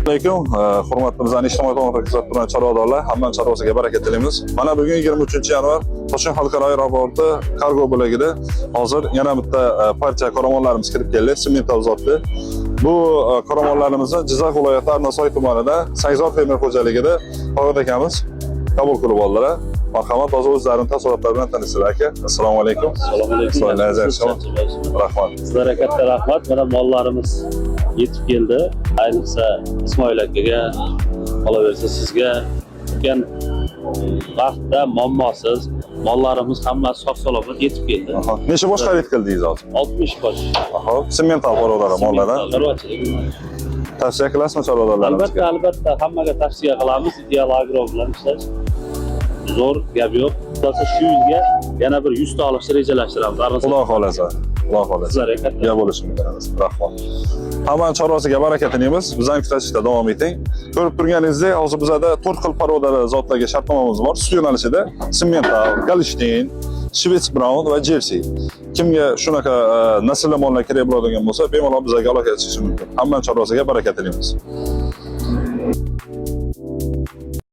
Alaykum, hurmatli bizning ijtimoiy tarmoqda kuzatib turgan chorvadorlar, hamma chorvasiga baraka tilaymiz. Mana bugun 23-yanvar Toshkent xalqaro aeroporti kargo bo'lagida hozir yana bitta partiya qoramollarimiz kirib keldi, simmental zotli. Bu qoramollarimizni Jizzax viloyati Arnasoy tumanida Sangzor fermer xo'jaligida Farod akamiz qabul qilib oldilar. Marhamat, hozir o'zlarining taassurotlari bilan tanishinglar aka. Assalomu alaykum. Assalomu alaykum. Rahmat. Sizlarga katta rahmat. Mana mollarimiz yetib keldi. Ayniqsa Ismoil akaga, qolaversa sizga o'tgan vaqtda muammosiz mollarimiz hammasi sog' salomat yetib keldi. Necha boshqa yetkildingiz hozir? 60 bosh. Simmental qorovlar mollardan. Tavsiya qilasizmi chorvadorlarimizga? Albatta, hammaga tavsiya qilamiz. Ideal agro bilan ishlash. Zo'r gap yo'q. Xudosi shu yilga yana bir 100 ta olishni rejalashtiramiz. Xudo xolasa. Xudo xolasa. Sizlarga katta gap bo'lishimiz kerak. Rahmat. Hamma chorvasiga baraka tilaymiz. Bizning kuzatishda davom eting. Ko'rib turganingizdek, hozir bizda 4 xil parodali zotlarga shartnomamiz bor. Sut yo'nalishida Simmental, Golstein, Shvets Brown va Jersey. Kimga shunaqa naslli mollar kerak bo'ladigan bo'lsa, bemalol bizga aloqa qilishingiz mumkin. Hamma chorvasiga baraka tilaymiz.